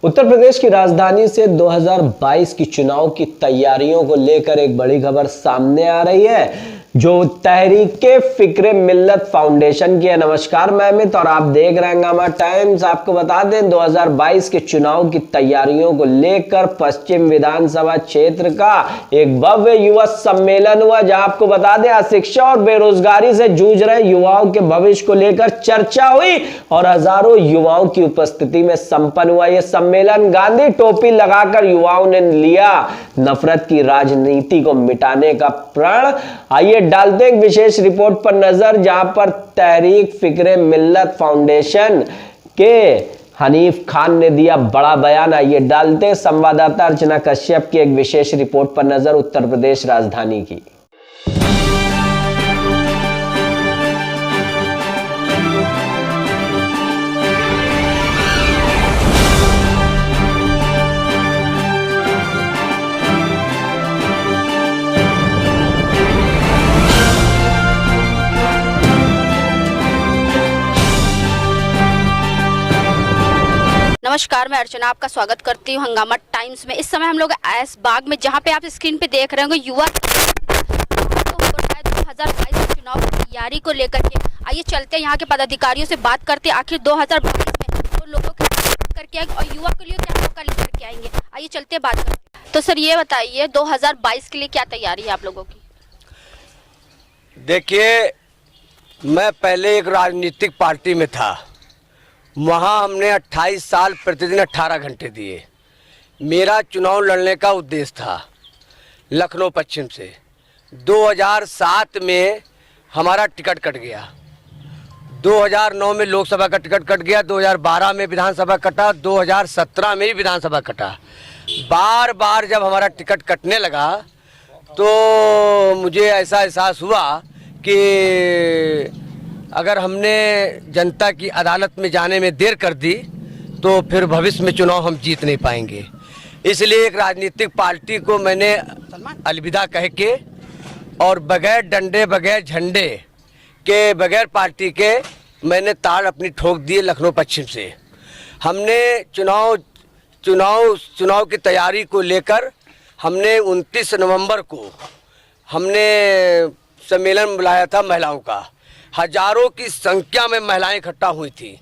उत्तर प्रदेश की राजधानी से 2022 की चुनाव की तैयारियों को लेकर एक बड़ी खबर सामने आ रही है जो तहरीके फिक्रे मिल्लत फाउंडेशन की है। नमस्कार, मैं अमित और आप देख रहे हैं हंगामा टाइम्स। आपको बता दें 2022 के चुनाव की तैयारियों को लेकर पश्चिम विधानसभा क्षेत्र का एक भव्य युवा सम्मेलन हुआ, जहां आपको बता दें शिक्षा और बेरोजगारी से जूझ रहे युवाओं के भविष्य को लेकर चर्चा हुई और हजारों युवाओं की उपस्थिति में संपन्न हुआ यह सम्मेलन। गांधी टोपी लगाकर युवाओं ने लिया नफरत की राजनीति को मिटाने का प्रण। आइए डालते हैं एक विशेष रिपोर्ट पर नजर, जहां पर तहरीक फिक्रे मिल्लत फाउंडेशन के हनीफ खान ने दिया बड़ा बयान। आइए डालते हैं संवाददाता अर्चना कश्यप की एक विशेष रिपोर्ट पर नजर उत्तर प्रदेश राजधानी की। नमस्कार, मैं अर्चना आपका स्वागत करती हूँ हंगामा टाइम्स में। इस समय हम लोग ऐस बाग में, जहाँ पे आप स्क्रीन पे देख रहे होंगे युवा 2022 के चुनाव की तैयारी को लेकर के। आइए चलते हैं यहाँ के पदाधिकारियों से बात करते हैं, आखिर 2022 में वो लोगों के करके आएंगे और युवा के लिए क्या मौका लेकर के आएंगे। आइए चलते हैं बात करते हैं। तो सर ये बताइए 2022 के लिए क्या तैयारी है आप लोगों की? देखिए, मैं पहले एक राजनीतिक पार्टी में था, वहाँ हमने 28 साल प्रतिदिन 18 घंटे दिए। मेरा चुनाव लड़ने का उद्देश्य था लखनऊ पश्चिम से। 2007 में हमारा टिकट कट गया, 2009 में लोकसभा का टिकट कट गया, 2012 में विधानसभा कटा, 2017 में भी विधानसभा कटा। बार बार जब हमारा टिकट कटने लगा तो मुझे ऐसा एहसास हुआ कि अगर हमने जनता की अदालत में जाने में देर कर दी तो फिर भविष्य में चुनाव हम जीत नहीं पाएंगे। इसलिए एक राजनीतिक पार्टी को मैंने अलविदा कह के और बगैर डंडे बगैर झंडे के बगैर पार्टी के मैंने ताड़ अपनी ठोक दिए लखनऊ पश्चिम से। हमने चुनाव की तैयारी को लेकर हमने 29 नवंबर को हमने सम्मेलन बुलाया था महिलाओं का। हजारों की संख्या में महिलाएं इकट्ठा हुई थी।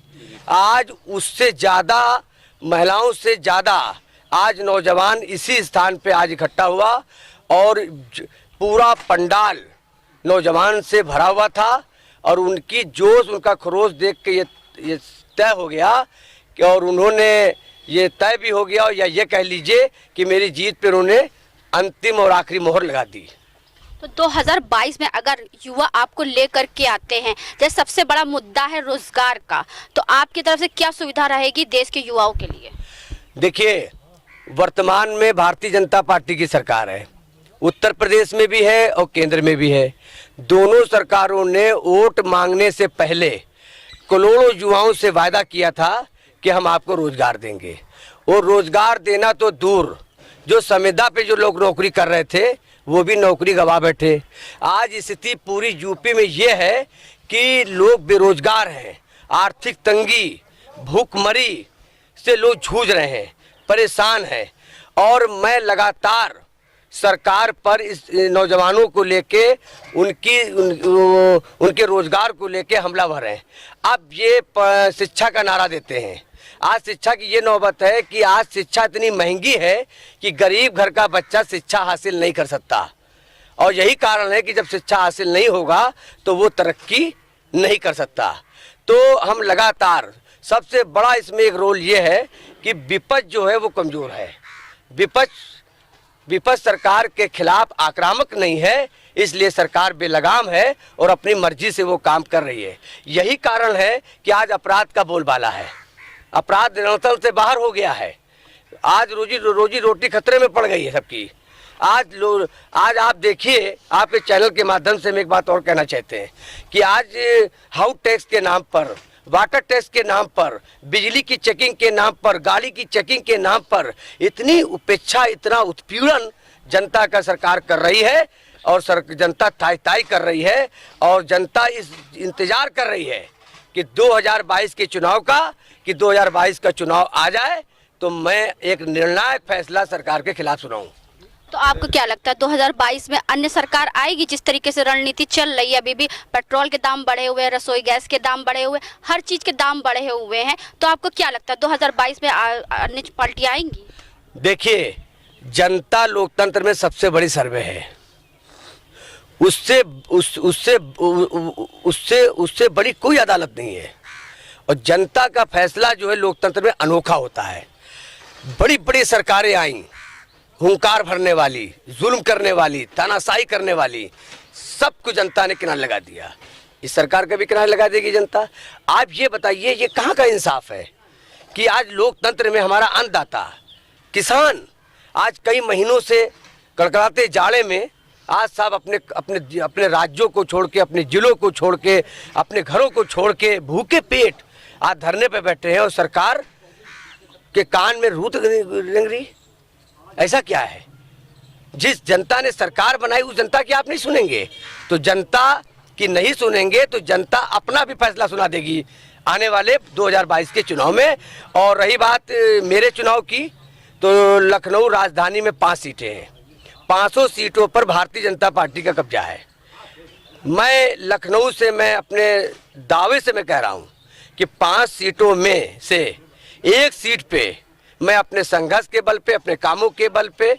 आज उससे ज़्यादा महिलाओं से ज़्यादा आज नौजवान इसी स्थान पे आज इकट्ठा हुआ और पूरा पंडाल नौजवान से भरा हुआ था और उनकी जोश, उनका खरोश देख के ये तय हो गया कि और उन्होंने ये तय भी हो गया या ये कह लीजिए कि मेरी जीत पर उन्होंने अंतिम और आखिरी मोहर लगा दी। तो 2022 में अगर युवा आपको लेकर के आते हैं, जैसे सबसे बड़ा मुद्दा है रोजगार का, तो आपकी तरफ से क्या सुविधा रहेगी देश के युवाओं के लिए? देखिए, वर्तमान में भारतीय जनता पार्टी की सरकार है, उत्तर प्रदेश में भी है और केंद्र में भी है। दोनों सरकारों ने वोट मांगने से पहले करोड़ों युवाओं से वायदा किया था कि हम आपको रोजगार देंगे। और रोजगार देना तो दूर, जो संविदा पे जो लोग नौकरी कर रहे थे वो भी नौकरी गंवा बैठे। आज स्थिति पूरी यूपी में ये है कि लोग बेरोजगार हैं, आर्थिक तंगी, भूखमरी से लोग जूझ रहे हैं, परेशान हैं। और मैं लगातार सरकार पर इस नौजवानों को लेके उनके रोजगार को लेके हमलावर हैं। अब ये शिक्षा का नारा देते हैं। आज शिक्षा की ये नौबत है कि आज शिक्षा इतनी महंगी है कि गरीब घर का बच्चा शिक्षा हासिल नहीं कर सकता और यही कारण है कि जब शिक्षा हासिल नहीं होगा तो वो तरक्की नहीं कर सकता। तो हम लगातार, सबसे बड़ा इसमें एक रोल ये है कि विपक्ष जो है वो कमज़ोर है। विपक्ष सरकार के खिलाफ आक्रामक नहीं है, इसलिए सरकार बेलगाम है और अपनी मर्जी से वो काम कर रही है। यही कारण है कि आज अपराध का बोलबाला है, अपराध नियंत्रण से बाहर हो गया है। आज रोजी रोटी खतरे में पड़ गई है सबकी। आज आप देखिए, आपके चैनल के माध्यम से हम एक बात और कहना चाहते हैं कि आज हाउस टैक्स के नाम पर, वाटर टैक्स के नाम पर, बिजली की चेकिंग के नाम पर, गाड़ी की चेकिंग के नाम पर इतनी उपेक्षा, इतना उत्पीड़न जनता का सरकार कर रही है और जनता ताई कर रही है और जनता इस इंतजार कर रही है कि 2022 के चुनाव का, कि 2022 का चुनाव आ जाए तो मैं एक निर्णायक फैसला सरकार के खिलाफ सुनाऊं। तो आपको क्या लगता है 2022 में अन्य सरकार आएगी? जिस तरीके से रणनीति चल रही है, अभी भी पेट्रोल के दाम बढ़े हुए हैं, रसोई गैस के दाम बढ़े हुए, हर चीज के दाम बढ़े हुए हैं, तो आपको क्या लगता है 2022 में अन्य पार्टी आएंगी? देखिए, जनता लोकतंत्र में सबसे बड़ी सर्वे है। उससे बड़ी कोई अदालत नहीं है। और जनता का फैसला जो है लोकतंत्र में अनोखा होता है। बड़ी बड़ी सरकारें आई, हुंकार भरने वाली, जुल्म करने वाली, तानाशाही करने वाली, सबको जनता ने किनारे लगा दिया। इस सरकार का भी किनारे लगा देगी जनता। आप ये बताइए, ये कहाँ का इंसाफ है कि आज लोकतंत्र में हमारा अन्नदाता किसान आज कई महीनों से कड़कड़ाते जाड़े में आज साहब अपने राज्यों को छोड़ के, अपने जिलों को छोड़ के, अपने घरों को छोड़ के भूखे पेट आज धरने पे बैठे हैं और सरकार के कान में रूत रेंग रही। ऐसा क्या है? जिस जनता ने सरकार बनाई उस जनता की आप नहीं सुनेंगे, तो जनता की नहीं सुनेंगे तो जनता अपना भी फैसला सुना देगी आने वाले 2022 के चुनाव में। और रही बात मेरे चुनाव की, तो लखनऊ राजधानी में 5 सीटें हैं। 500 सीटों पर भारतीय जनता पार्टी का कब्जा है। मैं लखनऊ से मैं अपने दावे से मैं कह रहा हूं कि 5 सीटों में से 1 सीट पे मैं अपने संघर्ष के बल पे, अपने कामों के बल पे,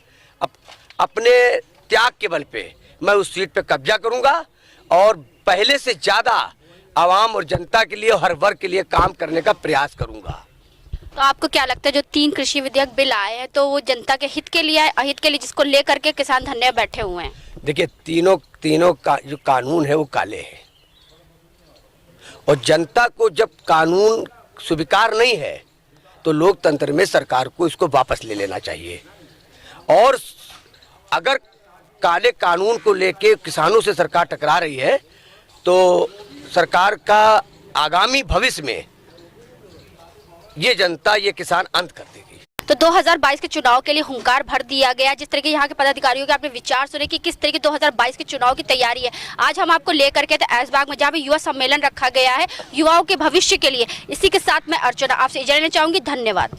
अपने त्याग के बल पे मैं उस सीट पे कब्जा करूंगा और पहले से ज़्यादा आवाम और जनता के लिए और हर वर्ग के लिए काम करने का प्रयास करूंगा। तो आपको क्या लगता है जो 3 कृषि विधेयक बिल आए हैं, तो वो जनता के हित के लिए है, अहित के लिए, जिसको लेकर के किसान धरने में बैठे हुए हैं? देखिए, तीनों का जो कानून है वो काले हैं। और जनता को जब कानून स्वीकार नहीं है तो लोकतंत्र में सरकार को इसको वापस ले लेना चाहिए। और अगर काले कानून को लेके किसानों से सरकार टकरा रही है तो सरकार का आगामी भविष्य में ये जनता, ये किसान अंत कर देगी। तो 2022 के चुनाव के लिए हुंकार भर दिया गया। जिस तरह के यहाँ के पदाधिकारियों के आपने विचार सुने कि किस तरह की 2022 के चुनाव की तैयारी है, आज हम आपको लेकर के ऐशबाग में, जहाँ पे युवा सम्मेलन रखा गया है युवाओं के भविष्य के लिए। इसी के साथ मैं अर्चना आपसे इजाजत लेना चाहूंगी। धन्यवाद।